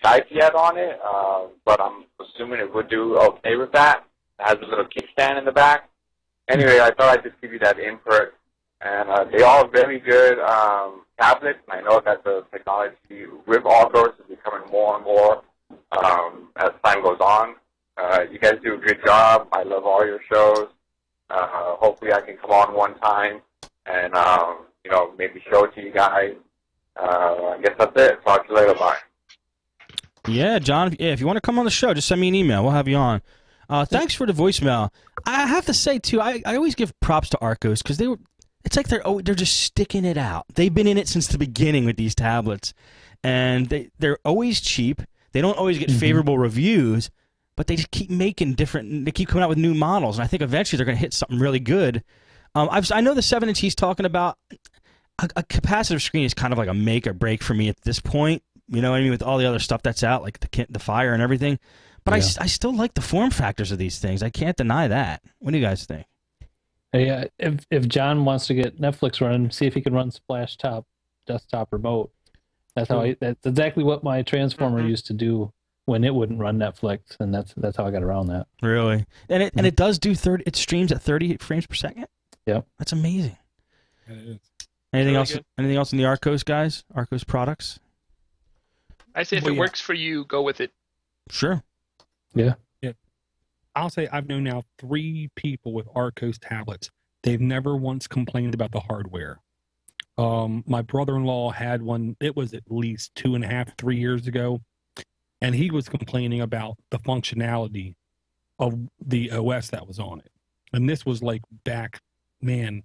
Skype yet on it, but I'm assuming it would do okay with that. It has a little kickstand in the back. Anyway, I thought I'd just give you that input. And they all are very good tablets. I know that the technology with Arcos is becoming more and more as time goes on. You guys do a good job. I love all your shows. Hopefully I can come on one time and, maybe show it to you guys. I guess that's it. Talk to you later. Bye. Yeah, John, if you want to come on the show, just send me an email. We'll have you on. Thanks for the voicemail. I have to say, too, I always give props to Arcos because it's like they're just sticking it out. They've been in it since the beginning with these tablets, and they're always cheap. They don't always get favorable reviews, but they just keep making different. They keep coming out with new models, and I think eventually they're going to hit something really good. I know the 7-inch he's talking about. A capacitive screen is kind of like a make or break for me at this point. You know what I mean? With all the other stuff that's out, like the Fire and everything. But yeah. I still like the form factors of these things. I can't deny that. What do you guys think? Hey, if John wants to get Netflix running, see if he can run Splash Top desktop remote. That's exactly what my Transformer used to do when it wouldn't run Netflix, and that's how I got around that. Really? And it does do it streams at 30 frames per second? Yep. That's amazing. Yeah, it is. Anything else? Good. Anything else in the Arcos, guys? Arcos products? I say if it works for you, go with it. Sure. Yeah. I'll say I've known now 3 people with Arcos tablets. They've never once complained about the hardware. My brother-in-law had one. It was at least 2.5, 3 years ago, and he was complaining about the functionality of the OS that was on it. And this was like back, man,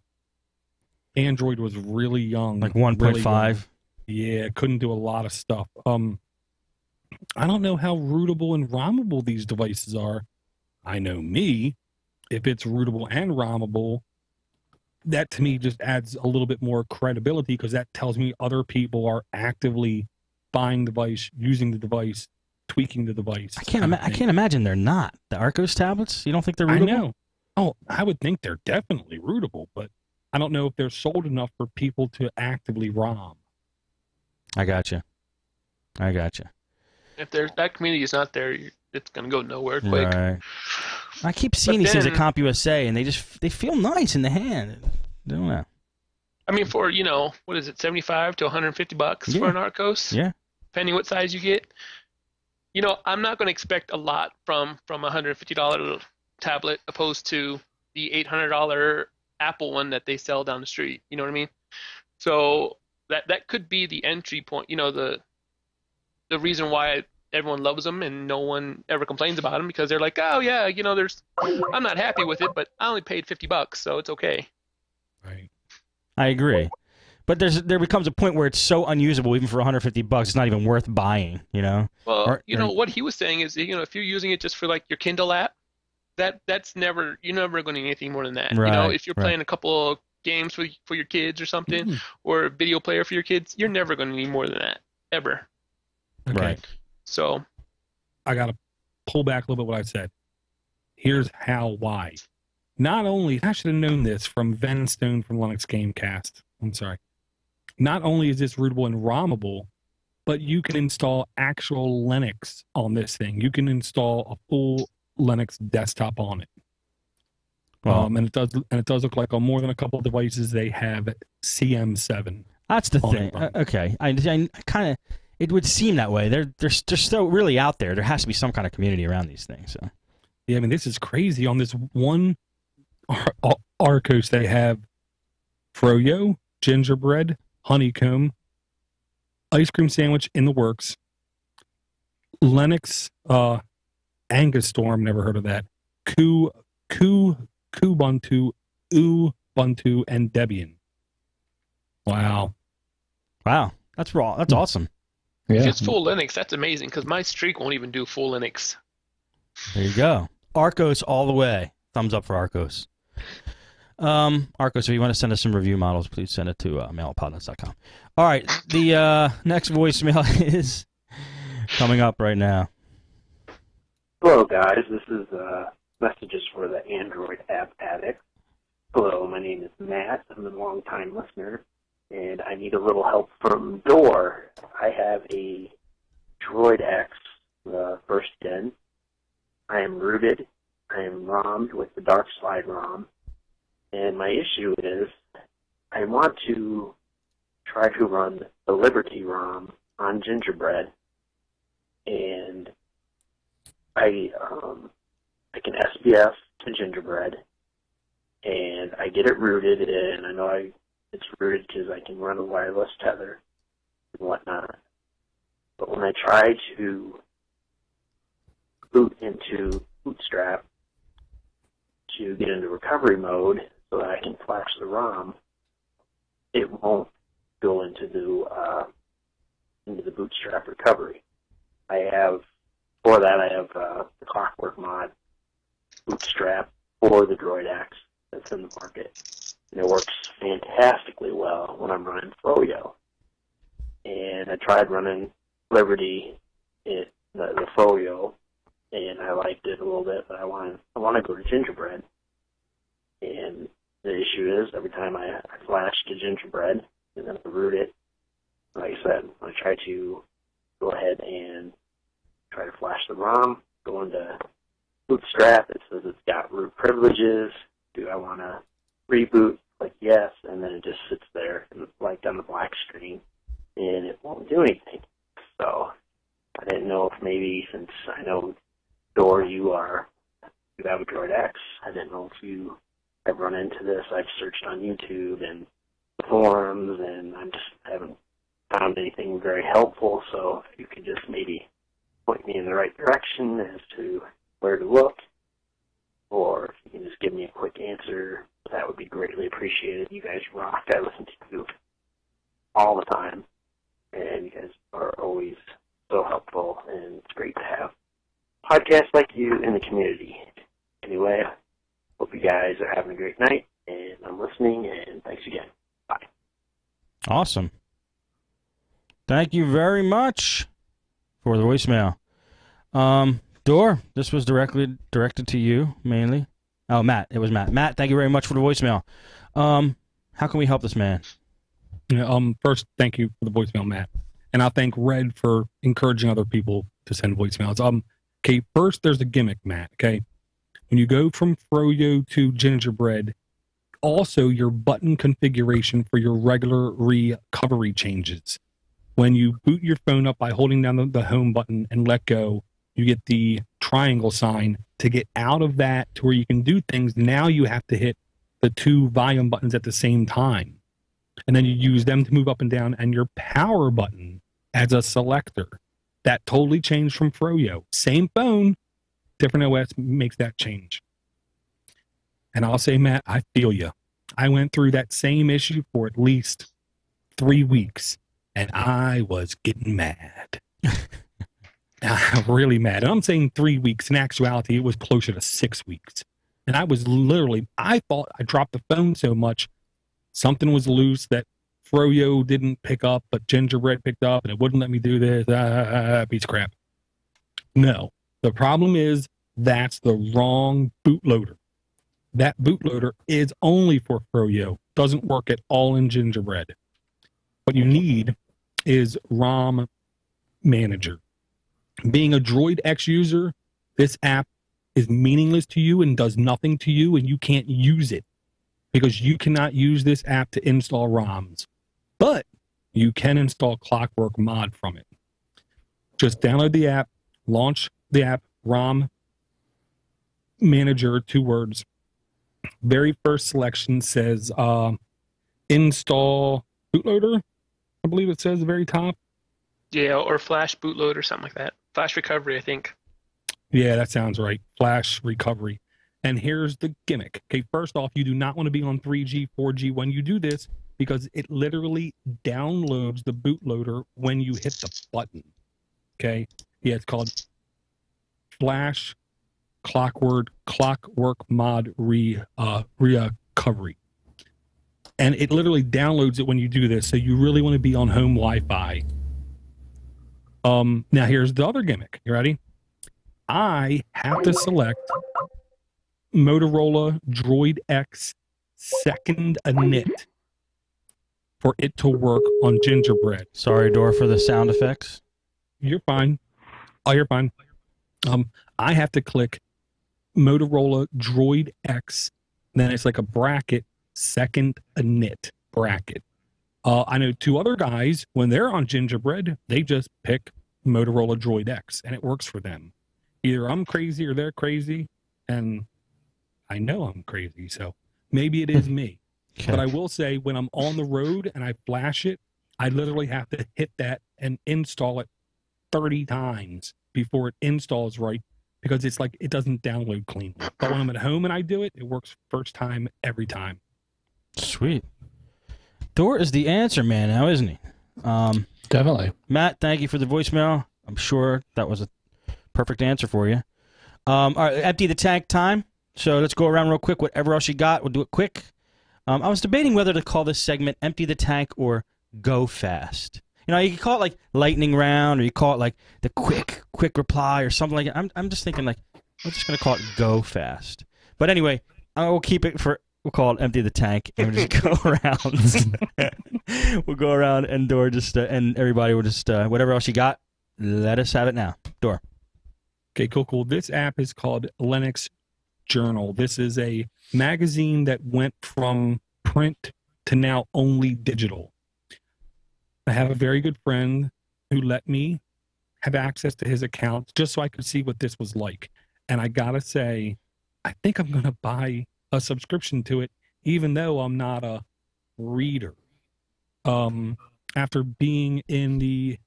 Android was really young. Like 1.5? Yeah, couldn't do a lot of stuff. I don't know how rootable and ROMable these devices are. I know me, if it's rootable and ROMable, that to me just adds a little bit more credibility because that tells me other people are actively buying the device, using the device, tweaking the device. I can't imagine they're not. The Arcos tablets? You don't think they're rootable? I know. Oh, I would think they're definitely rootable, but I don't know if they're sold enough for people to actively ROM. I gotcha. If that community is not there, it's going to go nowhere quick. Right. I keep seeing these things at CompUSA, and they feel nice in the hand. I don't know. I mean, for, what is it, $75 to $150 for an Arcos? Yeah. Depending what size you get. I'm not going to expect a lot from a $150 tablet opposed to the $800 Apple one that they sell down the street. You know what I mean? So that could be the entry point. The reason why everyone loves them and no one ever complains about them because they're like, oh yeah, I'm not happy with it, but I only paid $50, so it's okay. Right. I agree, but there becomes a point where it's so unusable, even for $150, it's not even worth buying. Well, what he was saying is, if you're using it just for like your Kindle app, you're never going to need anything more than that. Right, if you're playing a couple of games for your kids or something, or a video player for your kids, you're never going to need more than that ever. Okay. Right. So I got to pull back a little bit what I said. Here's why. Not only, I should have known this from Ven Stone from Linux Gamecast. I'm sorry. Not only is this rootable and ROMable, but you can install actual Linux on this thing. You can install a full Linux desktop on it. Wow. And it does look like on more than a couple of devices they have CM7. That's the thing. Okay. I kind of. It would seem that way. They're still really out there. There has to be some kind of community around these things. So, yeah, I mean, this is crazy. On this one Arcos, they have froyo, gingerbread, honeycomb, ice cream sandwich in the works, Linux, Angostorm, never heard of that, Kubuntu, Ubuntu, and Debian. Wow, that's raw. That's awesome. Yeah. If it's full Linux, that's amazing because my streak won't even do full Linux. There you go. Arcos all the way. Thumbs up for Arcos. Arcos, if you want to send us some review models, please send it to mail@podnutz.com. All right, the next voicemail is coming up right now. Hello, guys. This is messages for the Android app Addicts. Hello, my name is Matt. I'm a long-time listener, and I need a little help from Door. I have a Droid X, the first gen. I am rooted. I am ROMmed with the Dark Slide ROM. And my issue is I want to try to run the Liberty ROM on Gingerbread. And I can SBF to Gingerbread. And I get it rooted, and I know it's rooted because I can run a wireless tether and whatnot. But when I try to boot into Bootstrap to get into recovery mode so that I can flash the ROM, it won't go into the Bootstrap recovery. For that I have the Clockwork mod Bootstrap for the Droid X that's in the market. And it works fantastically well when I'm running Froyo. And I tried running Liberty, the Froyo, and I liked it a little bit, but I want to go to Gingerbread. And the issue is, every time I flash to Gingerbread and then I root it, like I said, I try to go ahead and try to flash the ROM, go into Bootstrap, it says it's got root privileges. Do I want to reboot? Like yes, and then it just sits there and like on the black screen, and it won't do anything. So I didn't know if maybe, since I know Dor, you have a Droid X, I didn't know if you have run into this. I've searched on YouTube and forums, and I just haven't found anything very helpful. So if you could just maybe point me in the right direction as to where to look, or if you can just give me a quick answer, that would be greatly appreciated. You guys rock. I listen to you all the time, and you guys are always so helpful, and it's great to have podcasts like you in the community. Anyway, hope you guys are having a great night, and I'm listening, and thanks again. Bye. Awesome. Thank you very much for the voicemail. Dor, this was directed to you, mainly. Oh, Matt. It was Matt. Matt, thank you very much for the voicemail. How can we help this man? Yeah, first, thank you for the voicemail, Matt. And I thank Red for encouraging other people to send voicemails. Okay, first, there's a gimmick, Matt, okay? When you go from Froyo to Gingerbread, also your button configuration for your regular recovery changes. When you boot your phone up by holding down the home button and let go, you get the triangle sign. To get out of that to where you can do things, now you have to hit the two volume buttons at the same time. And then you use them to move up and down, and your power button as a selector. That totally changed from Froyo. Same phone, different OS makes that change. And I'll say, Matt, I feel you. I went through that same issue for at least 3 weeks, and I was getting mad. Really mad. And I'm saying 3 weeks. In actuality, it was closer to 6 weeks. And I was literally, I thought I dropped the phone so much, something was loose that Froyo didn't pick up, but Gingerbread picked up, and it wouldn't let me do this. Piece of crap. No. The problem is that's the wrong bootloader. That bootloader is only for Froyo. Doesn't work at all in Gingerbread. What you need is ROM Manager. Being a Droid X user, this app is meaningless to you and does nothing to you, and you can't use it because you cannot use this app to install ROMs. But you can install Clockwork mod from it. Just download the app, launch the app, ROM Manager, 2 words. Very first selection says install bootloader, I believe it says at the very top. Yeah, or Flash bootloader or something like that. Flash recovery, I think. Yeah, that sounds right. Flash recovery. And here's the gimmick. Okay, first off, you do not want to be on 3G, 4G when you do this because it literally downloads the bootloader when you hit the button. Okay? Yeah, it's called Flash Clockwork mod recovery. And it literally downloads it when you do this, so you really want to be on home Wi-Fi. Now here's the other gimmick. You ready? I have to select Motorola Droid X second init for it to work on Gingerbread. Sorry, Dor, for the sound effects. You're fine. Oh, you're fine. I have to click Motorola Droid X. Then it's like a bracket, second a knit bracket. I know 2 other guys, when they're on Gingerbread, they just pick Motorola Droid X, and it works for them. Either I'm crazy or they're crazy, and I know I'm crazy, so maybe it is me. Okay. But I will say, when I'm on the road and I flash it, I literally have to hit that and install it 30 times before it installs right, because it's like it doesn't download cleanly. But when I'm at home and I do it, it works first time every time. Sweet. Dor is the answer man now, isn't he? Definitely. Matt, thank you for the voicemail. I'm sure that was a perfect answer for you. All right, empty the tank time. So let's go around real quick. Whatever else you got, we'll do it quick. I was debating whether to call this segment Empty the Tank or Go Fast. You know, you can call it like lightning round, or you call it like the quick reply or something like that. I'm just thinking like, we're just going to call it Go Fast. But anyway, we'll keep it for, we'll call it Empty the Tank, and we'll just go around. We'll go around, and Dor just, and everybody will just, whatever else you got, let us have it now. Dor. Okay, cool. This app is called Linux Journal. This is a magazine that went from print to now only digital. I have a very good friend who let me have access to his account just so I could see what this was like. And I gotta say, I think I'm gonna buy a subscription to it, even though I'm not a reader. After being in the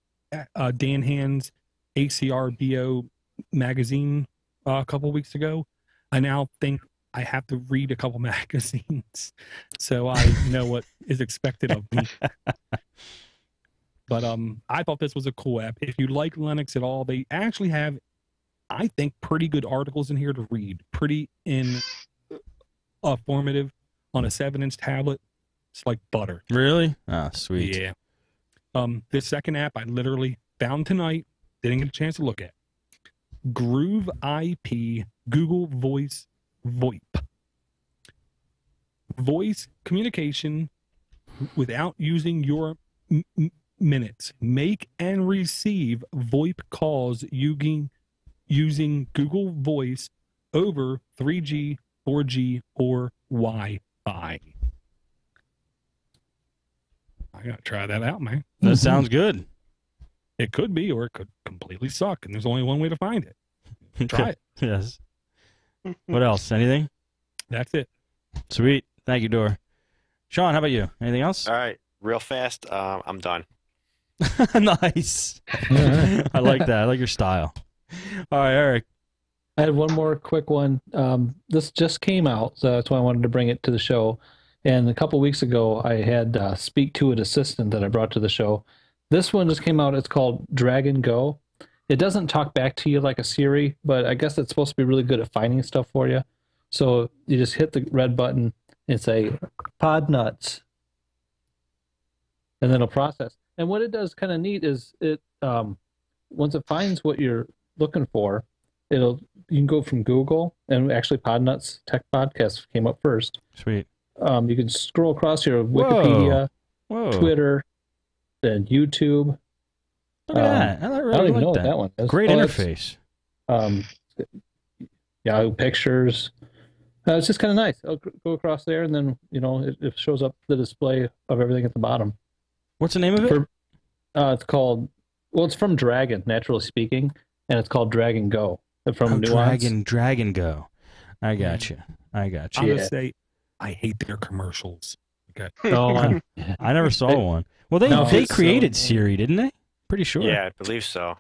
Dan Hand's ACRBO magazine a couple weeks ago, I now think I have to read a couple magazines so I know what is expected of me. But I thought this was a cool app. If you like Linux at all, they actually have, I think, pretty good articles in here to read. Pretty informative on a 7-inch tablet. It's like butter. Really? Oh, sweet. Yeah. This second app I literally found tonight, didn't get a chance to look at. Groove IP Google Voice VoIP. Voice communication without using your minutes. Make and receive VoIP calls using Google Voice over 3G, 4G, or Wi-Fi. I gotta try that out, man. That sounds good. It could be, or it could completely suck, and there's only one way to find it. Try it. Yes. What else? Anything? That's it. Sweet. Thank you, Dor. Sean, how about you? Anything else? All right, real fast. I'm done. Nice. I like that. I like your style. All right, Eric. I had one more quick one. This just came out, so that's why I wanted to bring it to the show. And a couple weeks ago, I had Speak to an Assistant that I brought to the show. This one just came out. It's called Dragon Go. It doesn't talk back to you like a Siri, but I guess it's supposed to be really good at finding stuff for you. So you just hit the red button and say, Podnutz. And then it'll process. And what it does kind of neat is it once it finds what you're looking for, you can go from Google, and actually Podnutz Tech Podcast came up first. Sweet. You can scroll across your Wikipedia, Whoa. Twitter, then YouTube. Look at that. I really I don't even like know that. what that one is. Great Oh, interface. Yahoo Pictures. It's just kind of nice. I'll go across there, and then it shows up the display of everything at the bottom. What's the name of it? It's called. Well, it's from Dragon, naturally speaking, and it's called Dragon Go. From Nuance. Dragon Go. I got you. I'm gonna say, I hate their commercials. Okay. Oh, I never saw one. Well, they created Siri, didn't they? Pretty sure. Yeah, I believe so.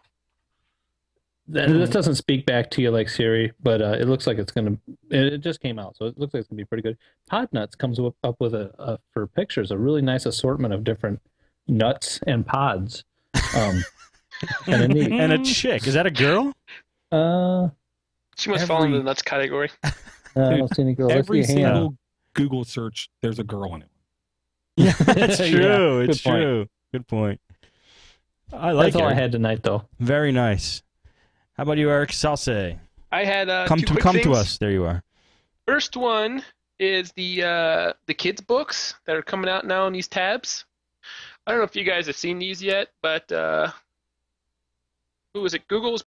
This doesn't speak back to you like Siri, but it looks like it's gonna. It just came out, so it looks like it's gonna be pretty good. Podnutz comes up with for pictures a really nice assortment of different nuts and pods. Kinda neat. And a chick. Is that a girl? She must fall into the nuts category. I don't see any girls. Every single Google search, there's a girl in it. Yeah, that's true. Yeah, it's good point. true. Good point. I like That's all it. I had tonight, though. Very nice. How about you, Eric Salce? I had Come two quick to things. us. There you are. First one is the kids books that are coming out now in these tabs. I don't know if you guys have seen these yet, but who is it? Google's